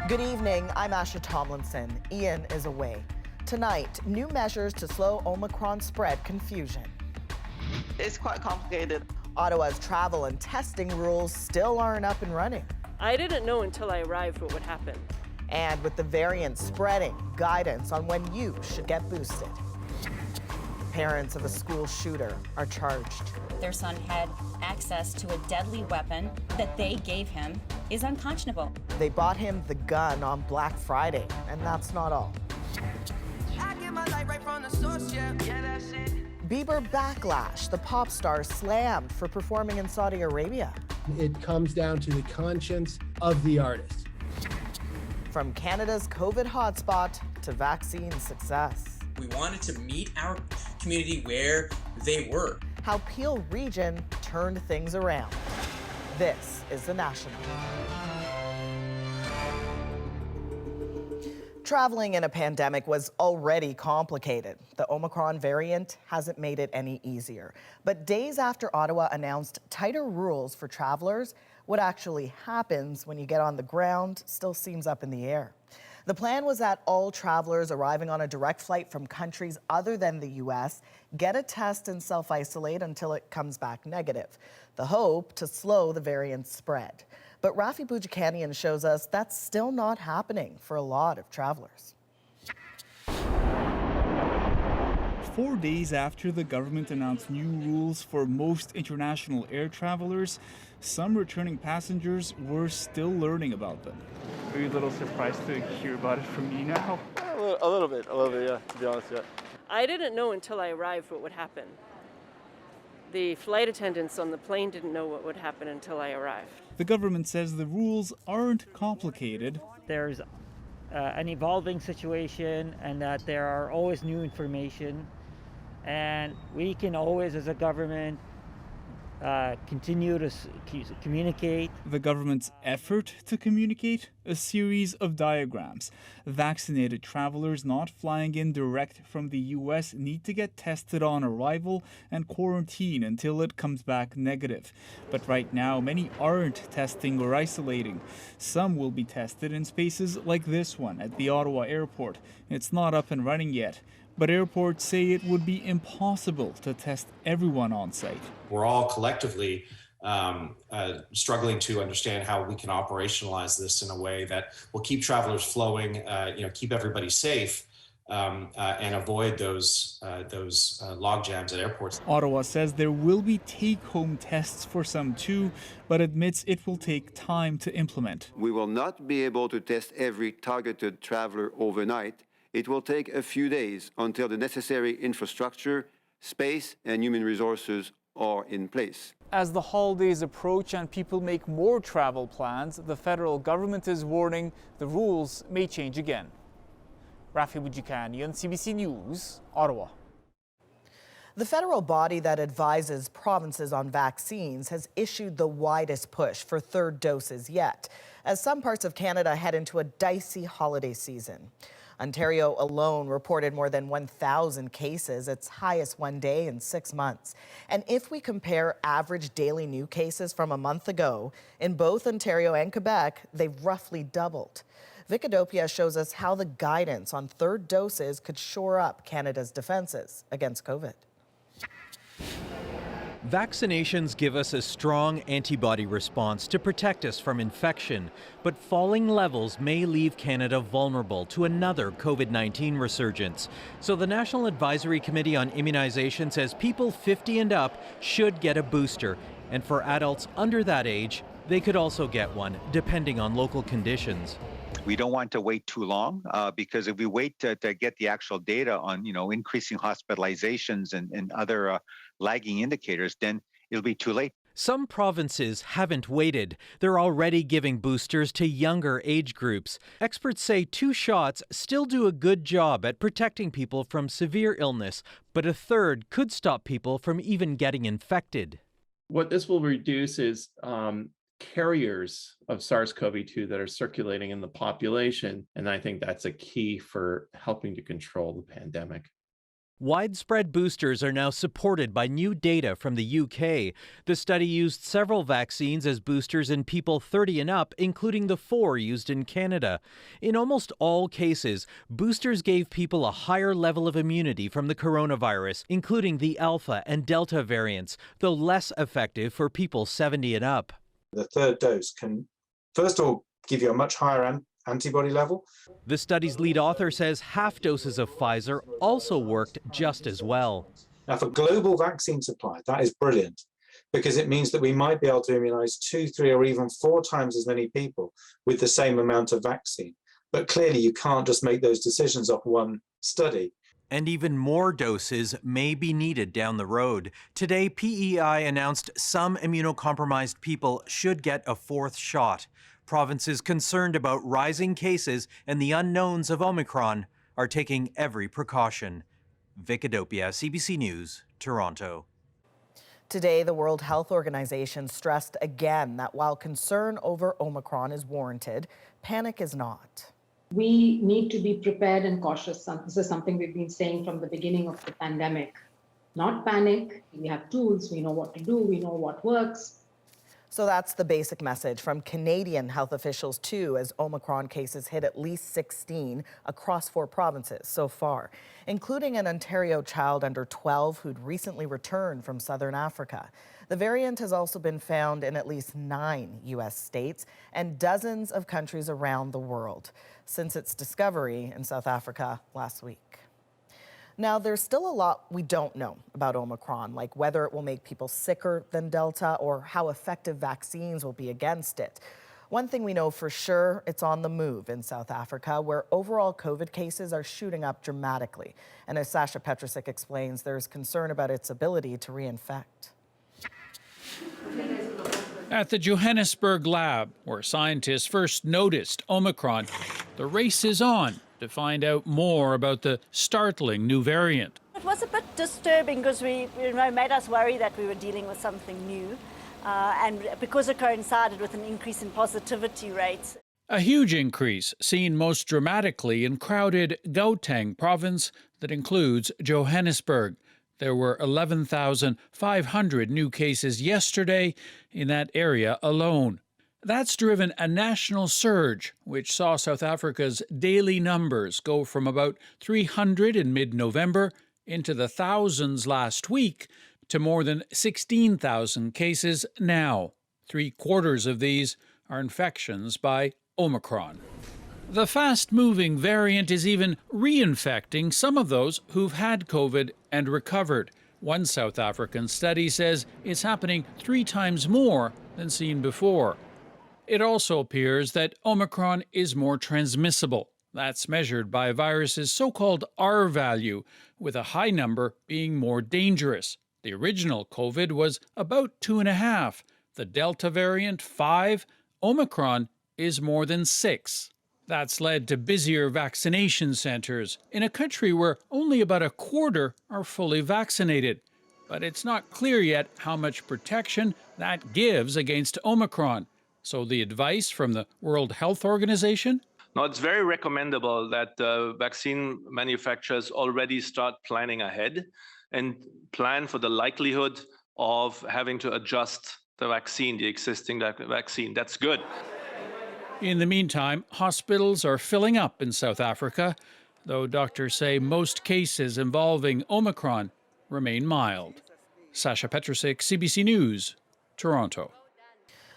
Good evening, I'm Asha Tomlinson. Ian is away. Tonight, new measures to slow Omicron spread confusion. It's quite complicated. Ottawa's travel and testing rules still aren't up and running. I didn't know until I arrived what would happen. And with the variant spreading, guidance on when you should get boosted. Parents of a school shooter are charged. Their son had access to a deadly weapon that they gave him is unconscionable. They bought him the gun on Black Friday, and that's not all. I get my light right from the source, yeah, that's it. Bieber backlash. The pop star slammed for performing in Saudi Arabia. It comes down to the conscience of the artist. From Canada's COVID hotspot to vaccine success. We wanted to meet our community where they were. How Peel Region turned things around. This is The National. Traveling in a pandemic was already complicated. The Omicron variant hasn't made it any easier. But days after Ottawa announced tighter rules for travelers, what actually happens when you get on the ground still seems up in the air. The plan was that all travelers arriving on a direct flight from countries other than the U.S. get a test and self-isolate until it comes back negative. The hope to slow the variant spread. But Rafi Boudjikanian shows us that's still not happening for a lot of travelers. 4 days after the government announced new rules for most international air travelers, some returning passengers were still learning about them. Are you a little surprised to hear about it from me now? A little bit, yeah, to be honest, yeah. I didn't know until I arrived what would happen. The flight attendants on the plane didn't know what would happen until I arrived. The government says the rules aren't complicated. There's an evolving situation and that there are always new information, and we can always, as a government, continue to communicate. The government's effort to communicate? A series of diagrams. Vaccinated travelers not flying in direct from the U.S. need to get tested on arrival and quarantine until it comes back negative. But right now, many aren't testing or isolating. Some will be tested in spaces like this one at the Ottawa airport. It's not up and running yet. But airports say it would be impossible to test everyone on site. We're all collectively struggling to understand how we can operationalize this in a way that will keep travelers flowing, keep everybody safe, and avoid those log jams at airports. Ottawa says there will be take-home tests for some too, but admits it will take time to implement. We will not be able to test every targeted traveler overnight. It will take a few days until the necessary infrastructure, space, and human resources are in place. As the holidays approach and people make more travel plans, the federal government is warning the rules may change again. Rafi Boudjikanian, CBC News, Ottawa. The federal body that advises provinces on vaccines has issued the widest push for third doses yet, as some parts of Canada head into a dicey holiday season. Ontario alone reported more than 1,000 cases, its highest one day in 6 months. And if we compare average daily new cases from a month ago, in both Ontario and Quebec, they've roughly doubled. Vicadopia shows us how the guidance on third doses could shore up Canada's defenses against COVID. Vaccinations give us a strong antibody response to protect us from infection, but falling levels may leave Canada vulnerable to another COVID-19 resurgence. So the National Advisory Committee on Immunization says people 50 and up should get a booster, and for adults under that age, they could also get one, depending on local conditions. We don't want to wait too long because if we wait to get the actual data on, increasing hospitalizations and other lagging indicators, then it'll be too late. Some provinces haven't waited. They're already giving boosters to younger age groups. Experts say 2 shots still do a good job at protecting people from severe illness, but a third could stop people from even getting infected. What this will reduce is carriers of SARS-CoV-2 that are circulating in the population, and I think that's a key for helping to control the pandemic. Widespread boosters are now supported by new data from the UK. The study used several vaccines as boosters in people 30 and up, including the 4 used in Canada. In almost all cases, boosters gave people a higher level of immunity from the coronavirus, including the Alpha and Delta variants, though less effective for people 70 and up. The third dose can, first of all, give you a much higher antibody level. The study's lead author says half doses of Pfizer also worked just as well. Now, for global vaccine supply, that is brilliant, because it means that we might be able to immunize 2, 3, or even 4 times as many people with the same amount of vaccine. But clearly, you can't just make those decisions off one study. And even more doses may be needed down the road. Today, PEI announced some immunocompromised people should get a 4th shot. Provinces concerned about rising cases and the unknowns of Omicron are taking every precaution. Vic Adopia, CBC News, Toronto. Today, the World Health Organization stressed again that while concern over Omicron is warranted, panic is not. We need to be prepared and cautious. This is something we've been saying from the beginning of the pandemic. Not panic. We have tools. We know what to do. We know what works. So that's the basic message from Canadian health officials too, as Omicron cases hit at least 16 across 4 provinces so far, including an Ontario child under 12 who'd recently returned from Southern Africa. The variant has also been found in at least 9 U.S. states and dozens of countries around the world since its discovery in South Africa last week. Now, there's still a lot we don't know about Omicron, like whether it will make people sicker than Delta or how effective vaccines will be against it. One thing we know for sure, it's on the move in South Africa, where overall COVID cases are shooting up dramatically. And as Sasha Petrusik explains, there's concern about its ability to reinfect. At the Johannesburg lab, where scientists first noticed Omicron, the race is on to find out more about the startling new variant. It was a bit disturbing because it made us worry that we were dealing with something new, and because it coincided with an increase in positivity rates. A huge increase seen most dramatically in crowded Gauteng province that includes Johannesburg. There were 11,500 new cases yesterday in that area alone. That's driven a national surge, which saw South Africa's daily numbers go from about 300 in mid-November into the thousands last week to more than 16,000 cases now. 3/4 of these are infections by Omicron. The fast-moving variant is even reinfecting some of those who've had COVID and recovered. One South African study says it's happening 3 times more than seen before. It also appears that Omicron is more transmissible. That's measured by a virus's so-called R value, with a high number being more dangerous. The original COVID was about 2.5. The Delta variant, 5. Omicron is more than 6. That's led to busier vaccination centers in a country where only about 1/4 are fully vaccinated. But it's not clear yet how much protection that gives against Omicron. So the advice from the World Health Organization? Now, it's very recommendable that vaccine manufacturers already start planning ahead and plan for the likelihood of having to adjust the vaccine, the existing vaccine. That's good. In the meantime, hospitals are filling up in South Africa, though doctors say most cases involving Omicron remain mild. Sasha Petrusik, CBC News, Toronto.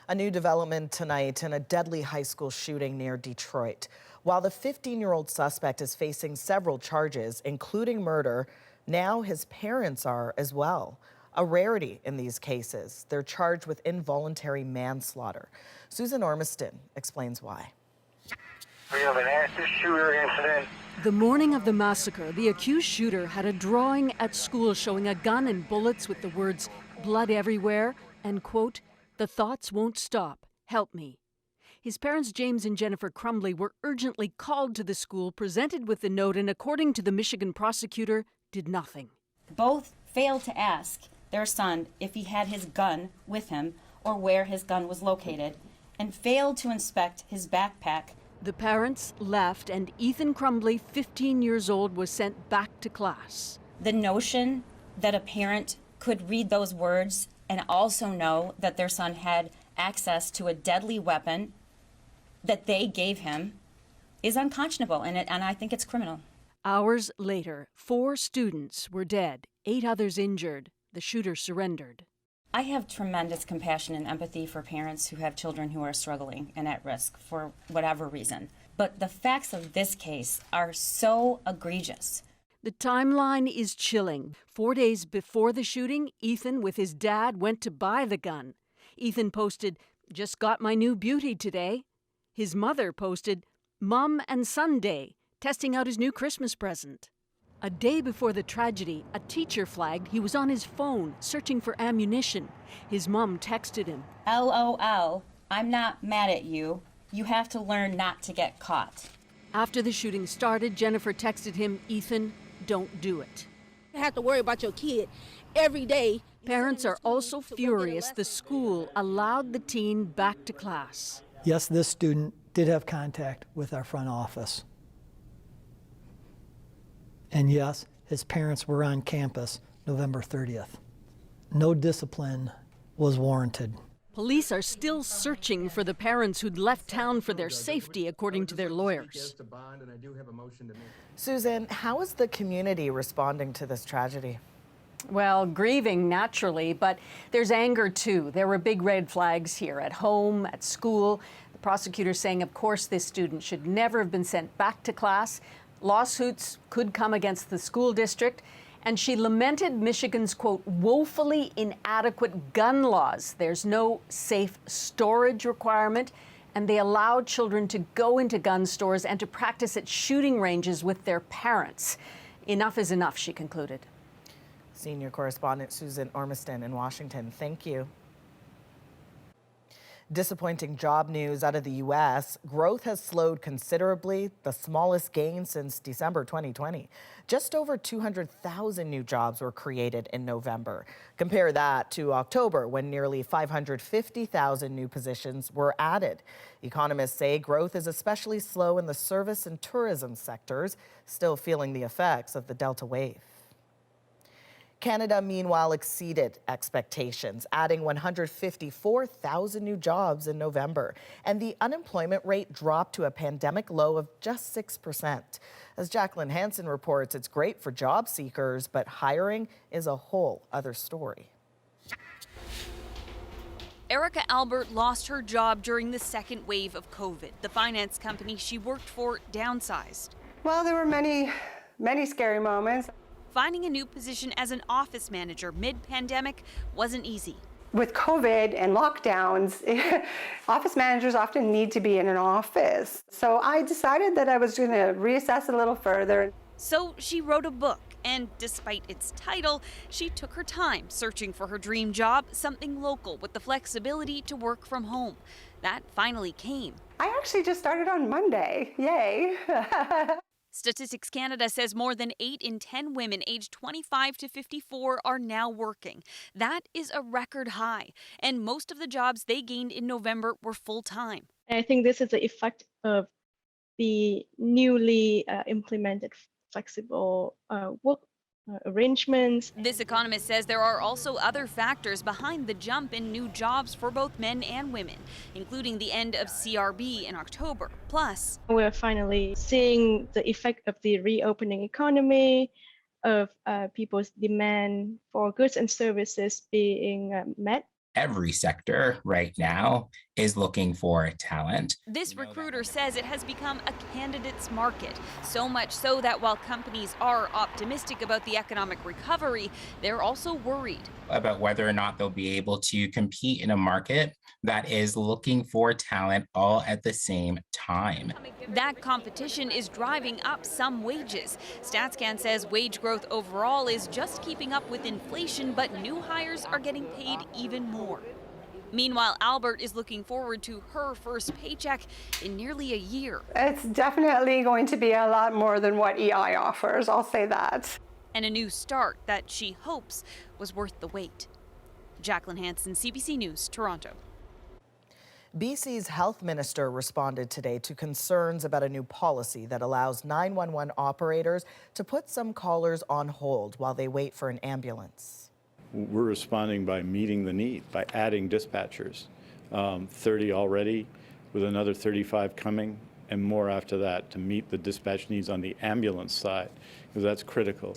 A new development tonight in a deadly high school shooting near Detroit. While the 15-year-old suspect is facing several charges, including murder, now his parents are as well. A rarity in these cases. They're charged with involuntary manslaughter. Susan Ormiston explains why. We have an active shooter incident. The morning of the massacre, the accused shooter had a drawing at school showing a gun and bullets with the words "blood everywhere" and, quote, "The thoughts won't stop. Help me." His parents, James and Jennifer Crumbley, were urgently called to the school, presented with the note, and according to the Michigan prosecutor, did nothing. Both failed to ask their son if he had his gun with him or where his gun was located, and failed to inspect his backpack. The parents left, and Ethan Crumbley, 15 years old, was sent back to class. The notion that a parent could read those words and also know that their son had access to a deadly weapon that they gave him is unconscionable, and I think it's criminal. Hours later, 4 students were dead, 8 others injured. The shooter surrendered. I have tremendous compassion and empathy for parents who have children who are struggling and at risk for whatever reason. But the facts of this case are so egregious. The timeline is chilling. 4 days before the shooting, Ethan with his dad went to buy the gun. Ethan posted, "Just got my new beauty today." His mother posted, "Mom and Son Day, testing out his new Christmas present." A day before the tragedy, a teacher flagged he was on his phone searching for ammunition. His mom texted him, LOL, I'm not mad at you. You have to learn not to get caught. After the shooting started, Jennifer texted him, "Ethan, don't do it." You have to worry about your kid every day. Parents are also furious the school allowed the teen back to class. Yes, this student did have contact with our front office. And yes, his parents were on campus November 30th. No discipline was warranted. Police are still searching for the parents who'd left town for their safety, according to their lawyers. Susan, how is the community responding to this tragedy? Well, grieving naturally, but there's anger too. There were big red flags here at home, at school. The prosecutor saying, of course, this student should never have been sent back to class. Lawsuits could come against the school district. And she lamented Michigan's, quote, woefully inadequate gun laws. There's no safe storage requirement, and they allow children to go into gun stores and to practice at shooting ranges with their parents. Enough is enough, she concluded. Senior correspondent Susan Ormiston in Washington, thank you. Disappointing job news out of the U.S. Growth has slowed considerably, the smallest gain since December 2020. Just over 200,000 new jobs were created in November. Compare that to October, when nearly 550,000 new positions were added. Economists say growth is especially slow in the service and tourism sectors, still feeling the effects of the Delta wave. Canada, meanwhile, exceeded expectations, adding 154,000 new jobs in November, and the unemployment rate dropped to a pandemic low of just 6%. As Jacqueline Hansen reports, it's great for job seekers, but hiring is a whole other story. Erica Albert lost her job during the second wave of COVID. The finance company she worked for downsized. Well, there were many scary moments. Finding a new position as an office manager mid-pandemic wasn't easy. With COVID and lockdowns, office managers often need to be in an office. So I decided that I was going to reassess a little further. So she wrote a book, and despite its title, she took her time searching for her dream job, something local with the flexibility to work from home. That finally came. I actually just started on Monday. Yay. Statistics Canada says more than 8 in 10 women aged 25 to 54 are now working. That is a record high, and most of the jobs they gained in November were full-time. I think this is the effect of the newly implemented flexible work arrangements. This economist says there are also other factors behind the jump in new jobs for both men and women, including the end of CRB in October. Plus, we're finally seeing the effect of the reopening economy, of people's demand for goods and services being met. Every sector right now is looking for talent. This recruiter says it has become a candidate's market, so much so that while companies are optimistic about the economic recovery, they're also worried about whether or not they'll be able to compete in a market that is looking for talent all at the same time. That competition is driving up some wages. StatsCan says wage growth overall is just keeping up with inflation, but new hires are getting paid even more. Meanwhile, Albert is looking forward to her first paycheck in nearly a year. It's definitely going to be a lot more than what EI offers, I'll say that. And a new start that she hopes was worth the wait. Jacqueline Hansen, CBC News, Toronto. BC's health minister responded today to concerns about a new policy that allows 911 operators to put some callers on hold while they wait for an ambulance. We're responding by meeting the need, by adding dispatchers. 30 already, with another 35 coming, and more after that to meet the dispatch needs on the ambulance side, because that's critical.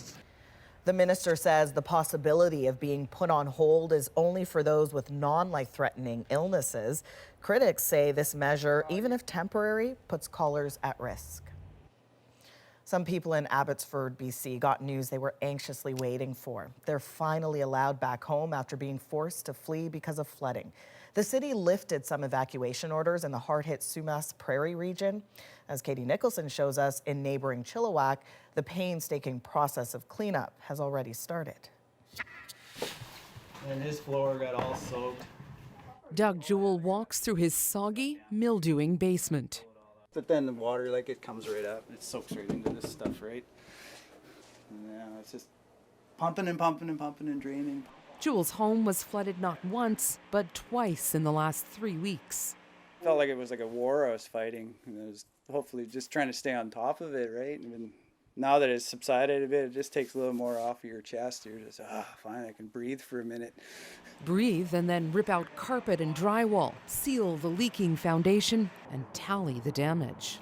The minister says the possibility of being put on hold is only for those with non-life-threatening illnesses. Critics say this measure, even if temporary, puts callers at risk. Some people in Abbotsford, BC, got news they were anxiously waiting for. They're finally allowed back home after being forced to flee because of flooding. The city lifted some evacuation orders in the hard-hit Sumas Prairie region. As Katie Nicholson shows us, in neighboring Chilliwack, the painstaking process of cleanup has already started. And his floor got all soaked. Doug Jewell walks through his soggy, mildewing basement. But then the water, it comes right up. It soaks right into this stuff, right? Yeah, it's just pumping and pumping and pumping and draining. Jewell's home was flooded not once, but twice in the last 3 weeks. Felt like it was like a war I was fighting. And I was hopefully just trying to stay on top of it, right? And now that it's subsided a bit, it just takes a little more off of your chest. You're just, fine, I can breathe for a minute. Breathe and then rip out carpet and drywall, seal the leaking foundation, and tally the damage.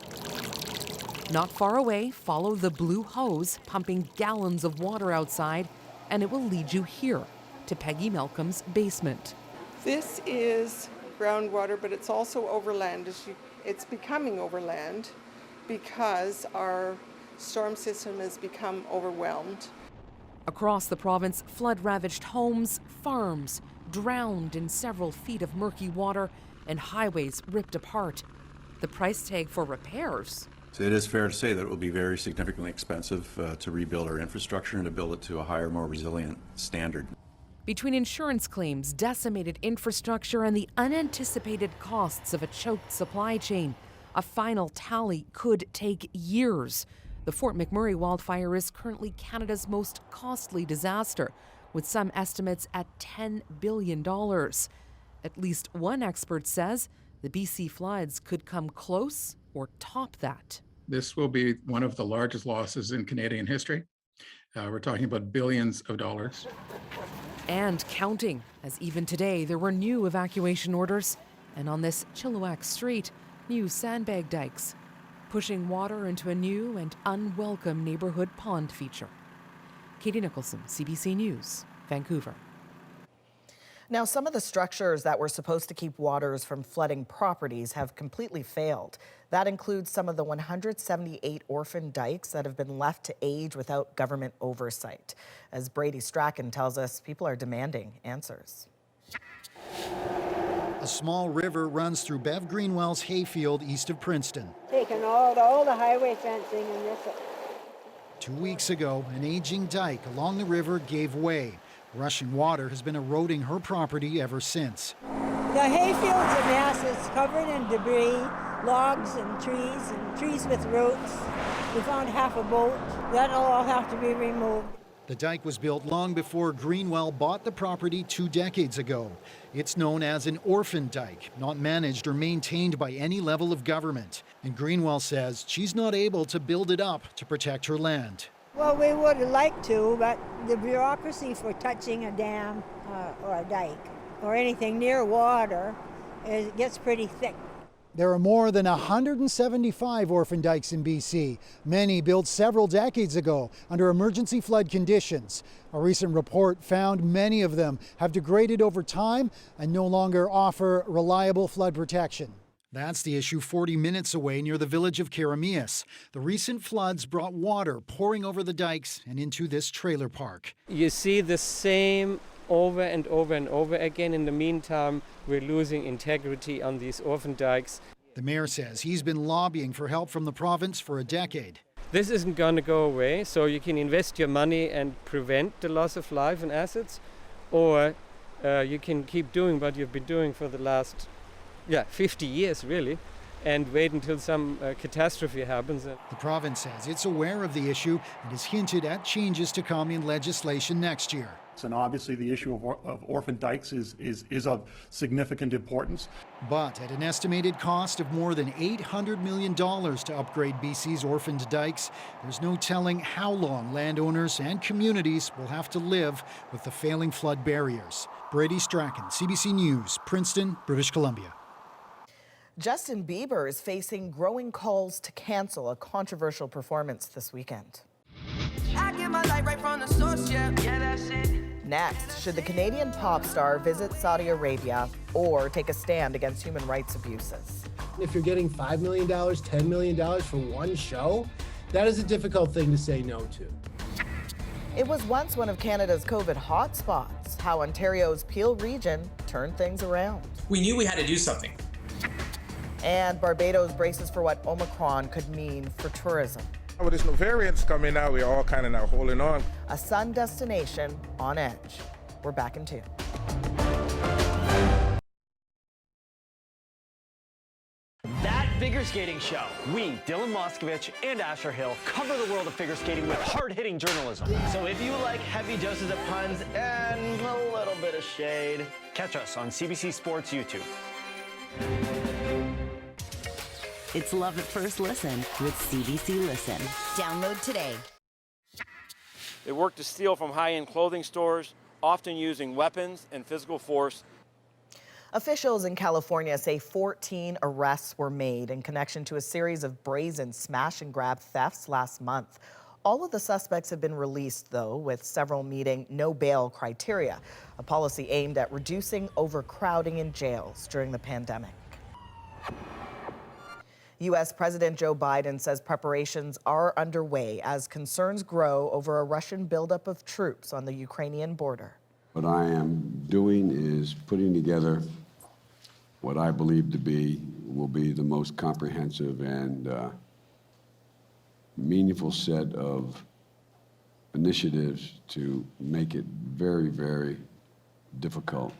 Not far away, follow the blue hose pumping gallons of water outside, and it will lead you here to Peggy Malcolm's basement. This is groundwater, but it's also overland. It's becoming overland because our storm system has become overwhelmed. Across the province, flood-ravaged homes, farms, drowned in several feet of murky water, and highways ripped apart. The price tag for repairs. So it is fair to say that it will be very significantly expensive to rebuild our infrastructure and to build it to a higher, more resilient standard. Between insurance claims, decimated infrastructure, and the unanticipated costs of a choked supply chain, a final tally could take years. The Fort McMurray wildfire is currently Canada's most costly disaster, with some estimates at $10 billion. At least one expert says the BC floods could come close or top that. This will be one of the largest losses in Canadian history. We're talking about billions of dollars. And counting, as even today there were new evacuation orders, and on this Chilliwack street, new sandbag dikes, pushing water into a new and unwelcome neighborhood pond feature. Katie Nicholson, CBC News, Vancouver. Now, some of the structures that were supposed to keep waters from flooding properties have completely failed. That includes some of the 178 orphaned dikes that have been left to age without government oversight. As Brady Strachan tells us, people are demanding answers. A small river runs through Bev Greenwell's hayfield east of Princeton. Taken all the highway fencing and this. 2 weeks ago, an aging dike along the river gave way. Rushing water has been eroding her property ever since. The hayfield's a mess. It's covered in debris, logs and trees with roots. We found half a boat. That'll all have to be removed. The dike was built long before Greenwell bought the property 2 decades ago. It's known as an orphaned dike, not managed or maintained by any level of government. And Greenwell says she's not able to build it up to protect her land. Well, we would have liked to, but the bureaucracy for touching a dam or a dike or anything near water, it gets pretty thick. There are more than 175 orphan dikes in BC, many built several decades ago under emergency flood conditions. A recent report found many of them have degraded over time and no longer offer reliable flood protection. That's the issue 40 minutes away near the village of Kiramias. The recent floods brought water pouring over the dikes and into this trailer park. You see the same over and over and over again. In the meantime, we're losing integrity on these orphan dikes. The mayor says he's been lobbying for help from the province for a decade. This isn't going to go away, so you can invest your money and prevent the loss of life and assets, or you can keep doing what you've been doing for the last 50 years, really, and wait until some catastrophe happens. The province says it's aware of the issue and has hinted at changes to come in legislation next year. And obviously the issue of orphan dikes is of significant importance. But at an estimated cost of more than $800 million to upgrade BC's orphaned dikes, there's no telling how long landowners and communities will have to live with the failing flood barriers. Brady Strachan, CBC News, Princeton, British Columbia. Justin Bieber is facing growing calls to cancel a controversial performance this weekend. I get my life right from the source, yeah, that's it. Next, should the Canadian pop star visit Saudi Arabia or take a stand against human rights abuses? If you're getting $5 million, $10 million for one show, that is a difficult thing to say no to. It was once one of Canada's COVID hotspots, how Ontario's Peel region turned things around. We knew we had to do something. And Barbados braces for what Omicron could mean for tourism. Well, there's no variants coming out. We're all kind of now holding on. A sun destination on edge. We're back in 2. That figure skating show. We, Dylan Moskovich and Asher Hill, cover the world of figure skating with hard-hitting journalism. So if you like heavy doses of puns and a little bit of shade, catch us on CBC Sports YouTube. It's love at first listen with CBC Listen. Download today. They work to steal from high-end clothing stores, often using weapons and physical force. Officials in California say 14 arrests were made in connection to a series of brazen smash and grab thefts last month. All of the suspects have been released, though, with several meeting no bail criteria, a policy aimed at reducing overcrowding in jails during the pandemic. U.S. President Joe Biden says preparations are underway as concerns grow over a Russian buildup of troops on the Ukrainian border. What I am doing is putting together what I believe will be the most comprehensive and meaningful set of initiatives to make it very, very difficult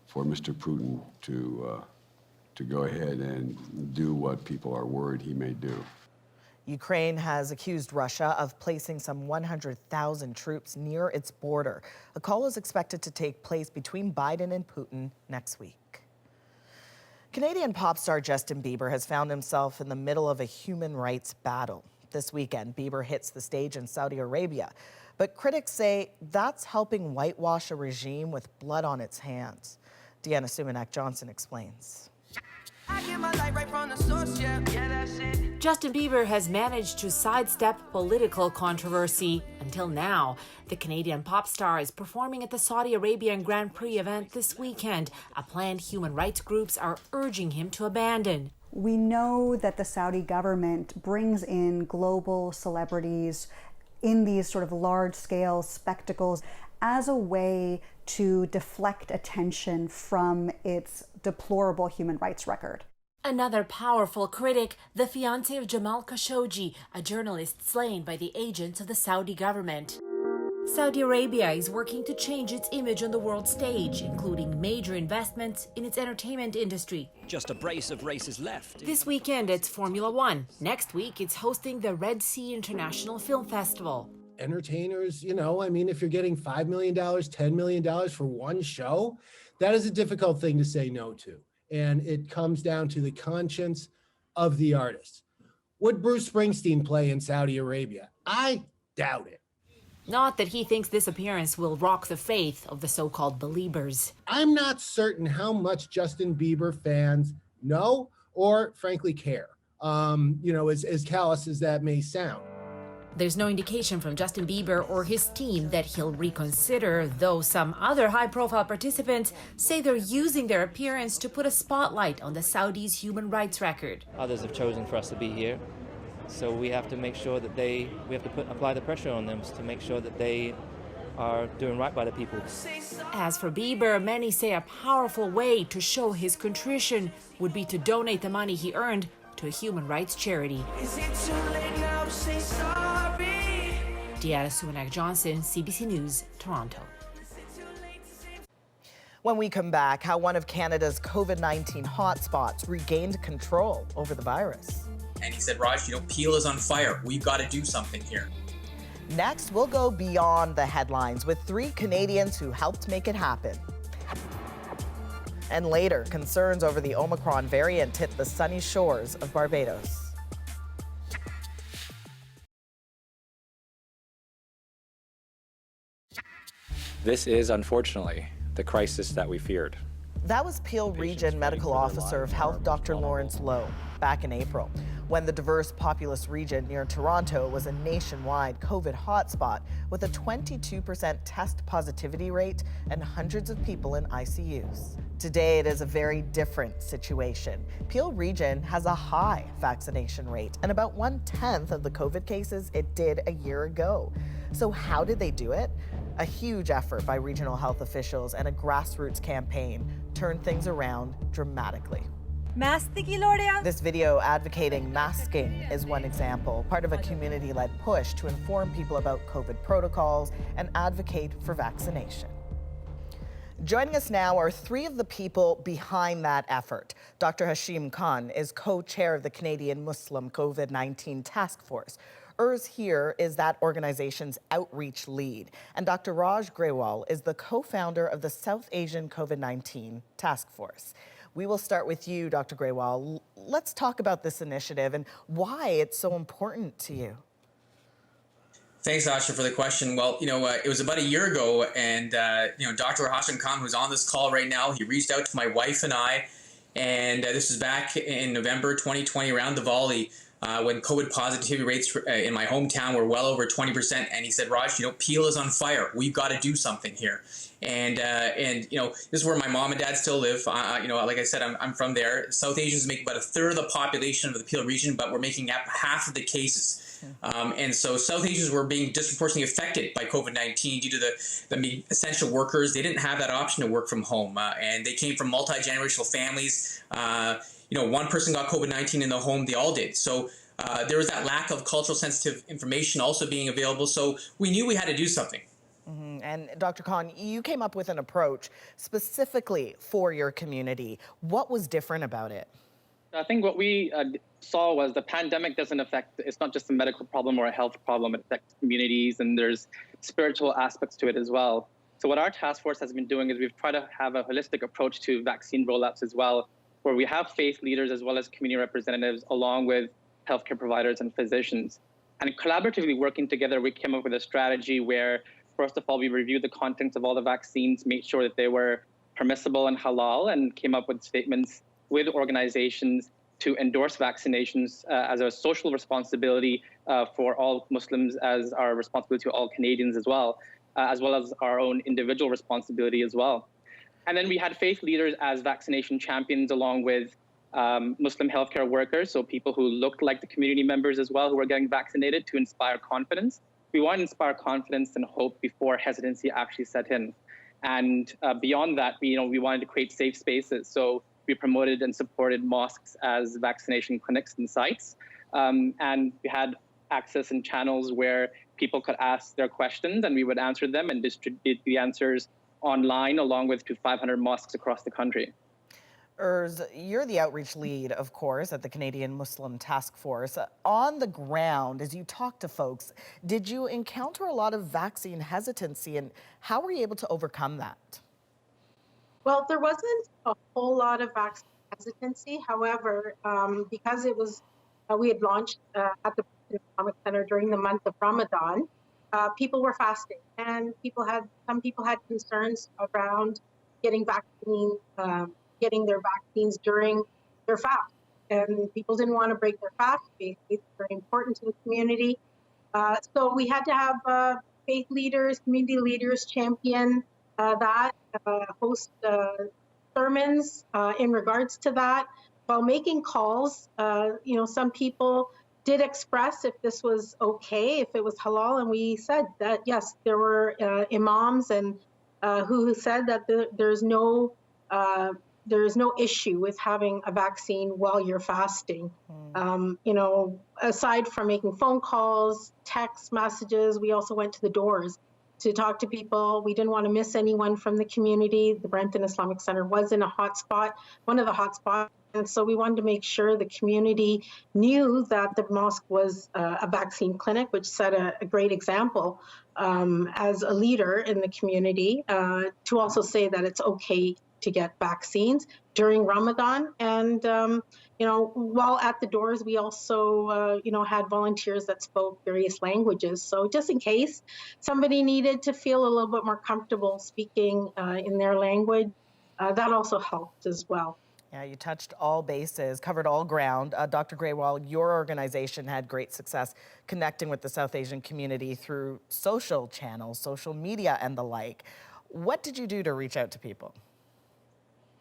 for Mr. Putin to go ahead and do what people are worried he may do. Ukraine has accused Russia of placing some 100,000 troops near its border. A call is expected to take place between Biden and Putin next week. Canadian pop star Justin Bieber has found himself in the middle of a human rights battle. This weekend, Bieber hits the stage in Saudi Arabia, but critics say that's helping whitewash a regime with blood on its hands. Deanna Sumanak-Johnson explains. Justin Bieber has managed to sidestep political controversy. Until now, the Canadian pop star is performing at the Saudi Arabian Grand Prix event this weekend, a plan human rights groups are urging him to abandon. We know that the Saudi government brings in global celebrities in these sort of large-scale spectacles as a way to deflect attention from its deplorable human rights record. Another powerful critic, the fiancé of Jamal Khashoggi, a journalist slain by the agents of the Saudi government. Saudi Arabia is working to change its image on the world stage, including major investments in its entertainment industry. Just a brace of races left. This weekend, it's Formula One. Next week, it's hosting the Red Sea International Film Festival. Entertainers, if you're getting $5 million, $10 million for one show, that is a difficult thing to say no to. And it comes down to the conscience of the artist. Would Bruce Springsteen play in Saudi Arabia? I doubt it. Not that he thinks this appearance will rock the faith of the so-called believers. I'm not certain how much Justin Bieber fans know or frankly care, as callous as that may sound. There's no indication from Justin Bieber or his team that he'll reconsider, though some other high-profile participants say they're using their appearance to put a spotlight on the Saudis' human rights record. Others have chosen for us to be here, so we have to make sure that apply the pressure on them to make sure that they are doing right by the people. As for Bieber, many say a powerful way to show his contrition would be to donate the money he earned to a human rights charity. Is it too late now to say sorry? Deanna Sumanak-Johnson, CBC News, Toronto. When we come back, how one of Canada's COVID-19 hotspots regained control over the virus. And he said, Raj, Peel is on fire. We've got to do something here. Next, we'll go beyond the headlines with 3 Canadians who helped make it happen. And later, concerns over the Omicron variant hit the sunny shores of Barbados. This is, unfortunately, the crisis that we feared. That was Peel Region Medical Officer of Health Dr. Lawrence Lowe back in April, when the diverse populous region near Toronto was a nationwide COVID hotspot with a 22% test positivity rate and hundreds of people in ICUs. Today, it is a very different situation. Peel Region has a high vaccination rate and about 1/10 of the COVID cases it did a year ago. So how did they do it? A huge effort by regional health officials and a grassroots campaign turned things around dramatically. This video advocating masking is one example, part of a community-led push to inform people about COVID protocols and advocate for vaccination. Joining us now are 3 of the people behind that effort. Dr. Hashim Khan is co-chair of the Canadian Muslim COVID-19 Task Force. Urs here is that organization's outreach lead. And Dr. Raj Grewal is the co-founder of the South Asian COVID-19 Task Force. We will start with you, Dr. Grewal. Let's talk about this initiative and why it's so important to you. Thanks, Asha, for the question. Well, it was about a year ago, and, Dr. Hashim Khan, who's on this call right now, he reached out to my wife and I, and this was back in November 2020 around Diwali, when COVID positivity rates in my hometown were well over 20%. And he said, Raj, Peel is on fire. We've got to do something here. And this is where my mom and dad still live. Like I said, I'm from there. South Asians make about 1/3 of the population of the Peel region, but we're making up half of the cases. And so South Asians were being disproportionately affected by COVID-19 due to the essential workers. They didn't have that option to work from home. And they came from multi-generational families. One person got COVID-19 in the home, they all did. So there was that lack of cultural sensitive information also being available. So we knew we had to do something. And Dr. Khan, you came up with an approach specifically for your community. What was different about it? I think what we saw was the pandemic it's not just a medical problem or a health problem, it affects communities, and there's spiritual aspects to it as well. So what our task force has been doing is we've tried to have a holistic approach to vaccine rollouts as well, where we have faith leaders as well as community representatives along with healthcare providers and physicians. And collaboratively working together, we came up with a strategy where, first of all, we reviewed the contents of all the vaccines, made sure that they were permissible and halal, and came up with statements with organizations to endorse vaccinations as a social responsibility for all Muslims, as our responsibility to all Canadians as well as our own individual responsibility as well. And then we had faith leaders as vaccination champions along with Muslim healthcare workers, so people who looked like the community members as well who were getting vaccinated, to inspire confidence. We want to inspire confidence and hope before hesitancy actually set in. And beyond that, we wanted to create safe spaces. So we promoted and supported mosques as vaccination clinics and sites. And we had access and channels where people could ask their questions and we would answer them and distribute the answers online along with to 500 mosques across the country. Urs, you're the outreach lead, of course, at the Canadian Muslim Task Force. On the ground, as you talk to folks, did you encounter a lot of vaccine hesitancy, and how were you able to overcome that? Well, there wasn't a whole lot of vaccine hesitancy. However, because it was, we had launched at the Islamic Center during the month of Ramadan, people were fasting, and some people had concerns around getting their vaccines during their fast, and people didn't want to break their fast. It's very important to the community. So we had to have faith leaders, community leaders champion that, host sermons in regards to that. While making calls, some people did express if this was okay, if it was halal, and we said that yes, there were imams and who said that there's no issue with having a vaccine while you're fasting. Aside from making phone calls, text messages, we also went to the doors to talk to people. We didn't want to miss anyone from the community. The Brampton Islamic Center was in a hotspot, one of the hotspots And so we wanted to make sure the community knew that the mosque was a vaccine clinic, which set a great example as a leader in the community, to also say that it's okay to get vaccines during Ramadan. And, while at the doors, we also, had volunteers that spoke various languages. So just in case somebody needed to feel a little bit more comfortable speaking in their language, that also helped as well. Yeah, you touched all bases, covered all ground. Dr. Grewal, your organization had great success connecting with the South Asian community through social channels, social media, and the like. What did you do to reach out to people?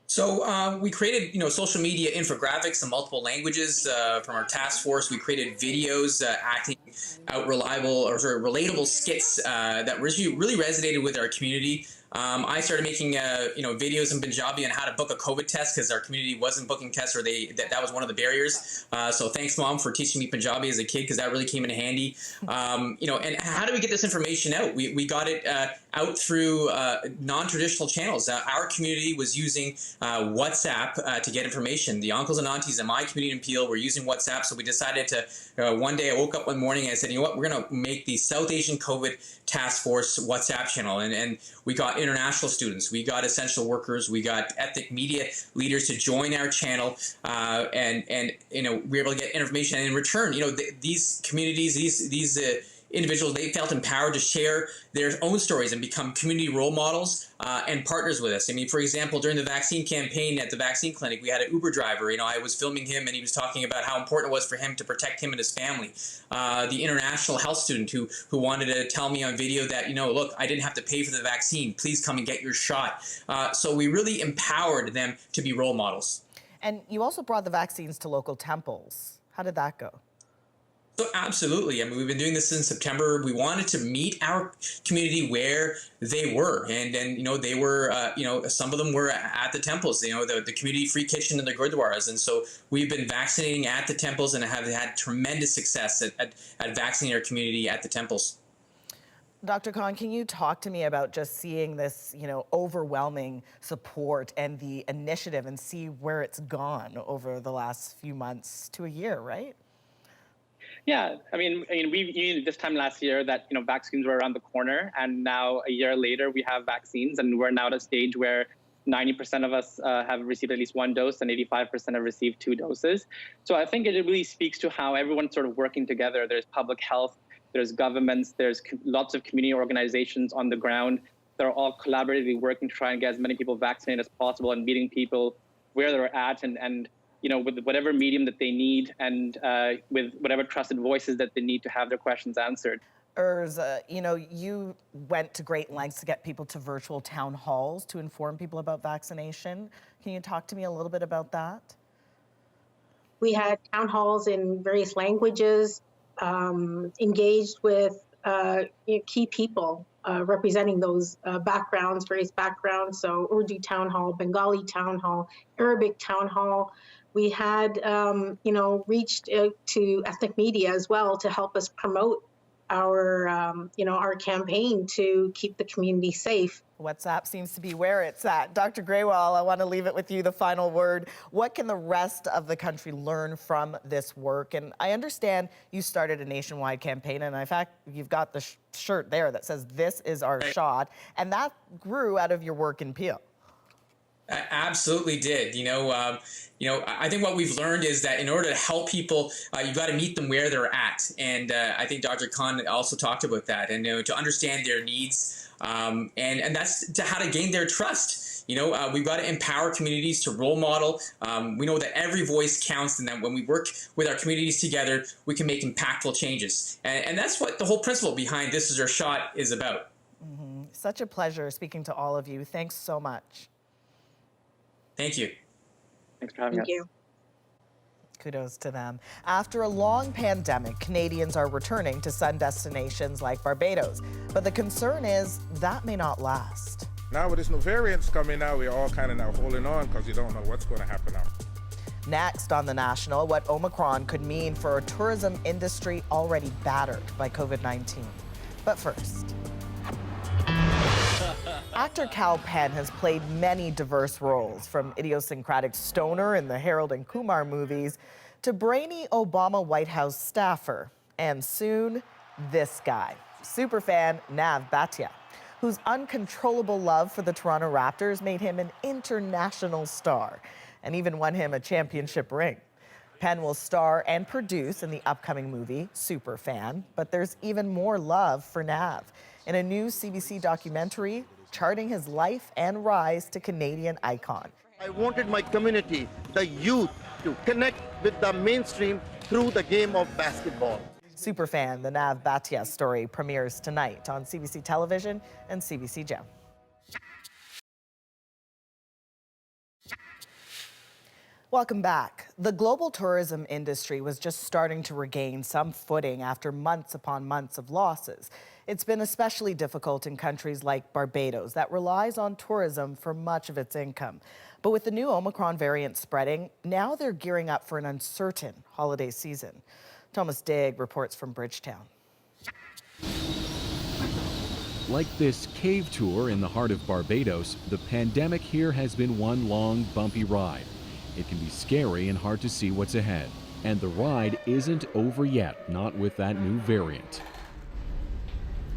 So we created, social media infographics in multiple languages from our task force. We created videos acting out relatable skits that really resonated with our community. I started making, videos in Punjabi on how to book a COVID test because our community wasn't booking tests, or that was one of the barriers. So thanks, Mom, for teaching me Punjabi as a kid, because that really came in handy. And how do we get this information out? We got it out through non-traditional channels. Our community was using WhatsApp to get information. The uncles and aunties in my community in Peel were using WhatsApp, so we decided to, one day I woke up one morning and I said, you know what, we're going to make the South Asian COVID Task Force WhatsApp channel. And we got international students, we got essential workers, we got ethnic media leaders to join our channel, and we were able to get information. And in return, these communities, these individuals, they felt empowered to share their own stories and become community role models and partners with us. I mean, for example, during the vaccine campaign at the vaccine clinic, we had an Uber driver. I was filming him, and he was talking about how important it was for him to protect him and his family. The international health student who wanted to tell me on video that, look, I didn't have to pay for the vaccine. Please come and get your shot. So we really empowered them to be role models. And you also brought the vaccines to local temples. How did that go? So absolutely. I mean, we've been doing this since September. We wanted to meet our community where they were. And they were, some of them were at the temples, the community free kitchen and the gurdwaras. And so we've been vaccinating at the temples and have had tremendous success at vaccinating our community at the temples. Dr. Khan, can you talk to me about just seeing this, overwhelming support and the initiative, and see where it's gone over the last few months to a year, right? Yeah, I mean, we knew this time last year that vaccines were around the corner, and now a year later we have vaccines, and we're now at a stage where 90% of us have received at least one dose, and 85% have received 2 doses. So I think it really speaks to how everyone's sort of working together. There's public health, there's governments, there's lots of community organizations on the ground that are all collaboratively working to try and get as many people vaccinated as possible, and meeting people where they're at, and with whatever medium that they need, and with whatever trusted voices that they need to have their questions answered. You went to great lengths to get people to virtual town halls to inform people about vaccination. Can you talk to me a little bit about that? We had town halls in various languages, engaged with key people representing those various backgrounds. So Urdu town hall, Bengali town hall, Arabic town hall. We had, reached to ethnic media as well to help us promote our campaign to keep the community safe. WhatsApp seems to be where it's at. Dr. Grewal, I want to leave it with you, the final word. What can the rest of the country learn from this work? And I understand you started a nationwide campaign, and in fact, you've got the shirt there that says, "This is our shot," and that grew out of your work in Peel. Absolutely did. I think what we've learned is that in order to help people, you've got to meet them where they're at. And I think Dr. Khan also talked about that, and to understand their needs, and that's how to gain their trust. We've got to empower communities to role model. We know that every voice counts, and that when we work with our communities together, we can make impactful changes. And that's what the whole principle behind This Is Our Shot is about. Mm-hmm. Such a pleasure speaking to all of you. Thanks so much. Thank you. Thanks for having us. Thank you. Kudos to them. After a long pandemic, Canadians are returning to sun destinations like Barbados. But the concern is that may not last. Now with this new variants coming out, we're all kind of now holding on because you don't know what's going to happen now. Next on The National, what Omicron could mean for a tourism industry already battered by COVID-19. But first. Actor Kal Penn has played many diverse roles, from idiosyncratic stoner in the Harold and Kumar movies to brainy Obama White House staffer, and soon this guy, superfan Nav Bhatia, whose uncontrollable love for the Toronto Raptors made him an international star and even won him a championship ring. Penn will star and produce in the upcoming movie Superfan, but there's even more love for Nav in a new CBC documentary charting his life and rise to Canadian icon. I wanted my community, the youth, to connect with the mainstream through the game of basketball. Superfan, the Nav Bhatia story, premieres tonight on CBC Television and CBC Gem. Welcome back. The global tourism industry was just starting to regain some footing after months upon months of losses. It's been especially difficult in countries like Barbados that relies on tourism for much of its income. But with the new Omicron variant spreading, now they're gearing up for an uncertain holiday season. Thomas Digg reports from Bridgetown. Like this cave tour in the heart of Barbados, the pandemic here has been one long, bumpy ride. It can be scary and hard to see what's ahead. And the ride isn't over yet, not with that new variant.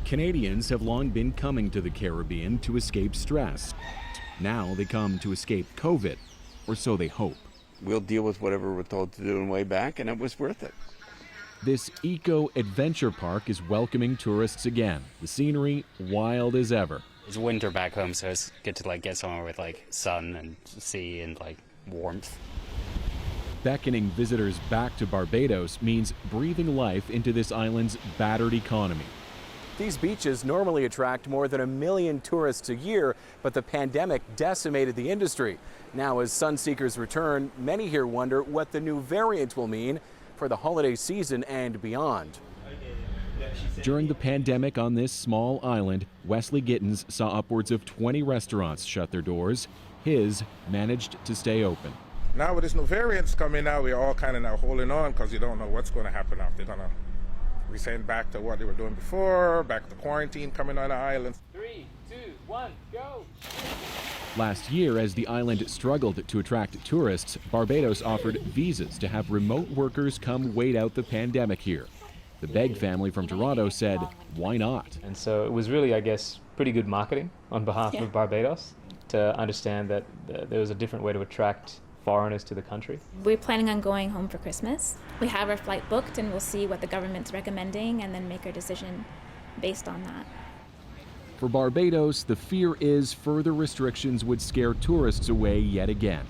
Canadians have long been coming to the Caribbean to escape stress. Now they come to escape COVID, or so they hope. We'll deal with whatever we're told to do on the way back, and it was worth it. This eco-adventure park is welcoming tourists again. The scenery wild as ever. It's winter back home, so it's good to get somewhere with sun and sea and warmth. Beckoning visitors back to Barbados means breathing life into this island's battered economy. These beaches normally attract more than 1 million tourists a year, but the pandemic decimated the industry. Now, as sun-seekers return, many here wonder what the new variant will mean for the holiday season and beyond. During the pandemic on this small island, Wesley Gittins saw upwards of 20 restaurants shut their doors. His managed to stay open. Now with this new variants coming out, we're all kind of now holding on because you don't know what's going to happen after. They're going to resend back to what they were doing before, back to quarantine coming on the island. 3, 2, 1, go! Last year, as the island struggled to attract tourists, Barbados offered visas to have remote workers come wait out the pandemic here. The Begg family from Toronto said, why not? And so it was really, I guess, pretty good marketing on behalf of Barbados to understand that there was a different way to attract foreigners to the country. We're planning on going home for Christmas. We have our flight booked and we'll see what the government's recommending and then make our decision based on that. For Barbados, the fear is further restrictions would scare tourists away yet again.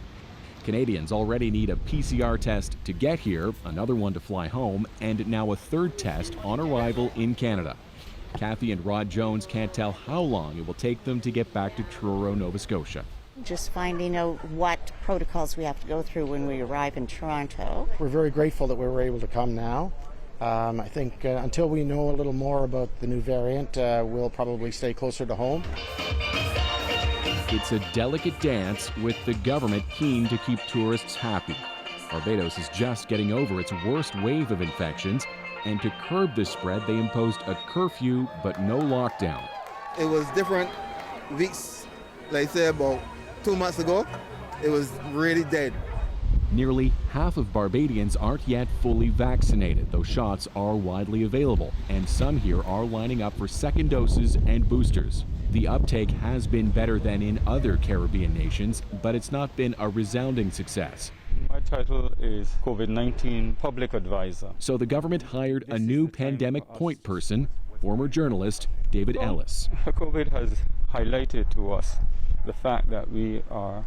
Canadians already need a PCR test to get here, another one to fly home, and now a third test on arrival in Canada. Kathy and Rod Jones can't tell how long it will take them to get back to Truro, Nova Scotia. Just finding out what protocols we have to go through when we arrive in Toronto. We're very grateful that we were able to come now. I think until we know a little more about the new variant, we'll probably stay closer to home. It's a delicate dance with the government keen to keep tourists happy. Barbados is just getting over its worst wave of infections, and to curb the spread, they imposed a curfew but no lockdown. It was different weeks, like say about 2 months ago. It was really dead. Nearly half of Barbadians aren't yet fully vaccinated, though shots are widely available, and some here are lining up for second doses and boosters. The uptake has been better than in other Caribbean nations, but it's not been a resounding success. My title is COVID-19 Public Advisor. So the government hired a new pandemic point person, former journalist David Ellis. COVID has highlighted to us the fact that we are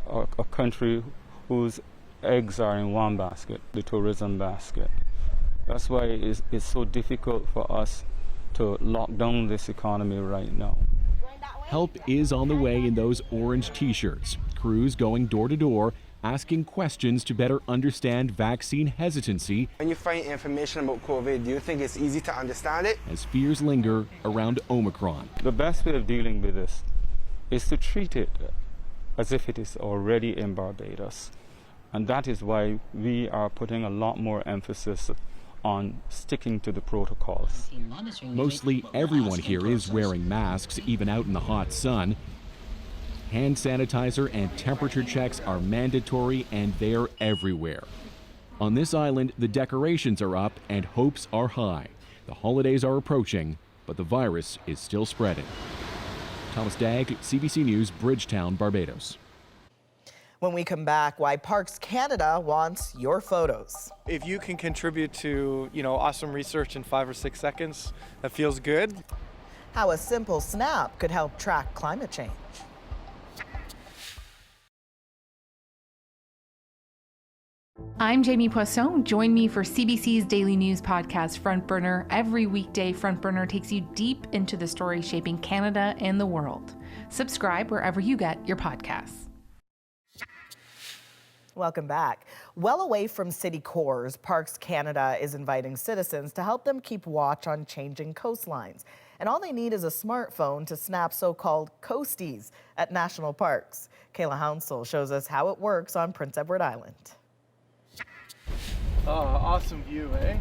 a country whose eggs are in one basket, the tourism basket. That's why it's so difficult for us to lock down this economy right now. Help is on the way in those orange t-shirts. Crews going door to door, asking questions to better understand vaccine hesitancy. When you find information about COVID, do you think it's easy to understand it? As fears linger around Omicron. The best way of dealing with this is to treat it as if it is already in Barbados. And that is why we are putting a lot more emphasis on sticking to the protocols. Mostly everyone here is wearing masks, even out in the hot sun. Hand sanitizer and temperature checks are mandatory, and they're everywhere. On this island, the decorations are up and hopes are high. The holidays are approaching, but the virus is still spreading. Thomas Dagg, CBC News, Bridgetown, Barbados. When we come back, why Parks Canada wants your photos. If you can contribute to, awesome research in 5 or 6 seconds, that feels good. How a simple snap could help track climate change. I'm Jamie Poisson. Join me for CBC's daily news podcast, Front Burner. Every weekday, Front Burner takes you deep into the stories shaping Canada and the world. Subscribe wherever you get your podcasts. Welcome back. Well away from city cores, Parks Canada is inviting citizens to help them keep watch on changing coastlines. And all they need is a smartphone to snap so-called coasties at national parks. Kayla Hounsell shows us how it works on Prince Edward Island. Oh, awesome view, eh?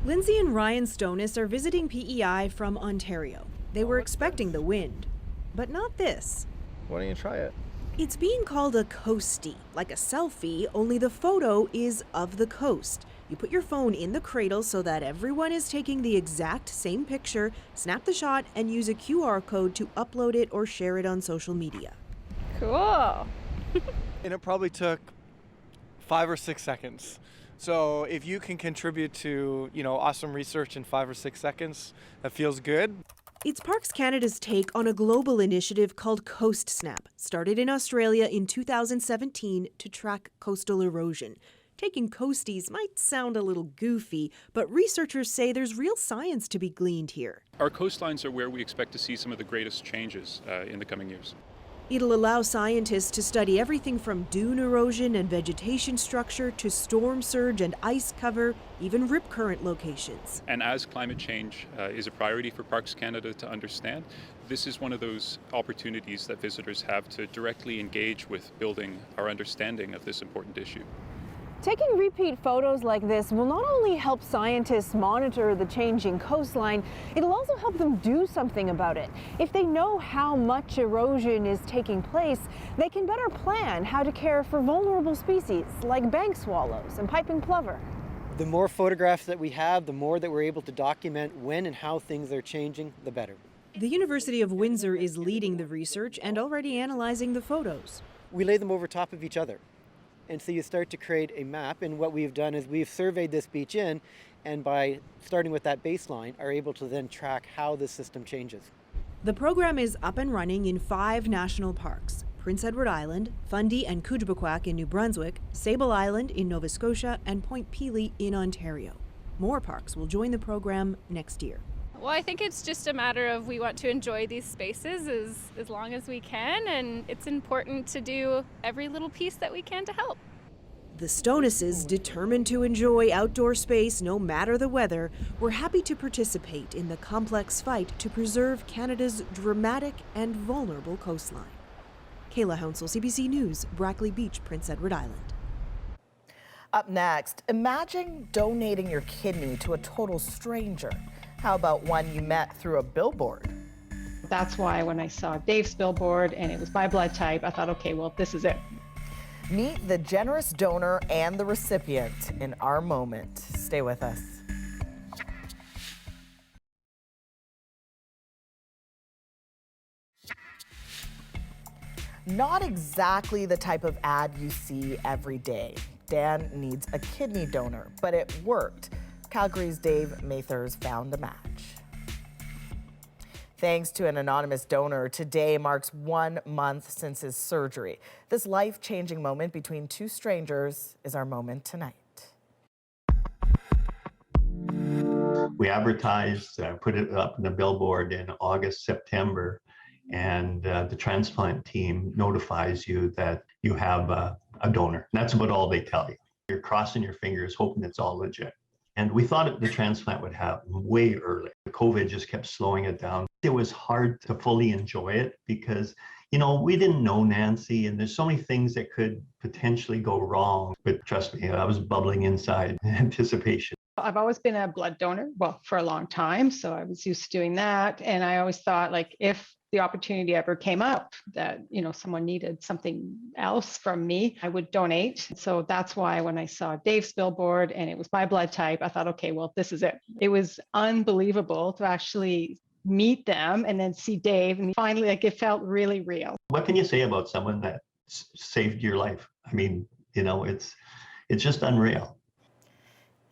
Lindsay and Ryan Stonis are visiting PEI from Ontario. They were expecting the wind, but not this. Why don't you try it? It's being called a coastie, like a selfie, only the photo is of the coast. You put your phone in the cradle so that everyone is taking the exact same picture, snap the shot, and use a QR code to upload it or share it on social media. Cool. And it probably took 5 or 6 seconds. So if you can contribute to, awesome research in 5 or 6 seconds, that feels good. It's Parks Canada's take on a global initiative called Coast Snap, started in Australia in 2017 to track coastal erosion. Taking coasties might sound a little goofy, but researchers say there's real science to be gleaned here. Our coastlines are where we expect to see some of the greatest changes in the coming years. It'll allow scientists to study everything from dune erosion and vegetation structure to storm surge and ice cover, even rip current locations. And as climate change is a priority for Parks Canada to understand, this is one of those opportunities that visitors have to directly engage with building our understanding of this important issue. Taking repeat photos like this will not only help scientists monitor the changing coastline, it'll also help them do something about it. If they know how much erosion is taking place, they can better plan how to care for vulnerable species like bank swallows and piping plover. The more photographs that we have, the more that we're able to document when and how things are changing, the better. The University of Windsor is leading the research and already analyzing the photos. We lay them over top of each other. And so you start to create a map, and what we've done is we've surveyed this beach in, and by starting with that baseline, are able to then track how the system changes. The program is up and running in 5 national parks: Prince Edward Island, Fundy and Kujbequac in New Brunswick, Sable Island in Nova Scotia, and Point Pelee in Ontario. More parks will join the program next year. Well, I think it's just a matter of we want to enjoy these spaces as long as we can, and it's important to do every little piece that we can to help. The Stonises, determined to enjoy outdoor space no matter the weather, were happy to participate in the complex fight to preserve Canada's dramatic and vulnerable coastline. Kayla Hounsell, CBC News, Brackley Beach, Prince Edward Island. Up next, imagine donating your kidney to a total stranger. How about one you met through a billboard? That's why when I saw Dave's billboard and it was my blood type, I thought, okay, well, this is it. Meet the generous donor and the recipient in our moment. Stay with us. Not exactly the type of ad you see every day. Dan needs a kidney donor, but it worked. Calgary's Dave Mathers found a match. Thanks to an anonymous donor, today marks 1 month since his surgery. This life-changing moment between 2 strangers is our moment tonight. We advertised, put it up in the billboard in August, September, and the transplant team notifies you that you have a donor. That's about all they tell you. You're crossing your fingers, hoping it's all legit. And we thought the transplant would happen way early. COVID just kept slowing it down. It was hard to fully enjoy it because, we didn't know Nancy, and there's so many things that could potentially go wrong. But trust me, I was bubbling inside in anticipation. I've always been a blood donor, well, for a long time. So I was used to doing that. And I always thought, like, if the opportunity ever came up that, someone needed something else from me, I would donate. So that's why when I saw Dave's billboard and it was my blood type, I thought, okay, well, this is it. It was unbelievable to actually meet them and then see Dave. And finally, it felt really real. What can you say about someone that saved your life? I mean, it's just unreal.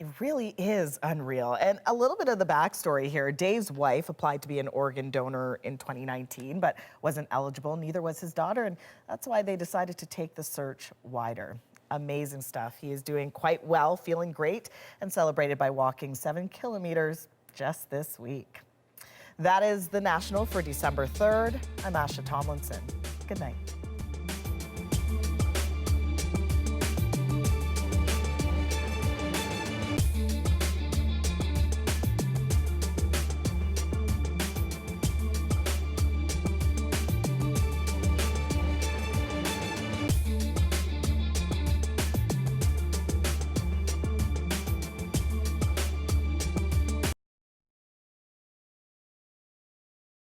It really is unreal. And a little bit of the backstory here. Dave's wife applied to be an organ donor in 2019, but wasn't eligible. Neither was his daughter. And that's why they decided to take the search wider. Amazing stuff. He is doing quite well, feeling great, and celebrated by walking 7 kilometers just this week. That is the National for December 3rd. I'm Asha Tomlinson. Good night.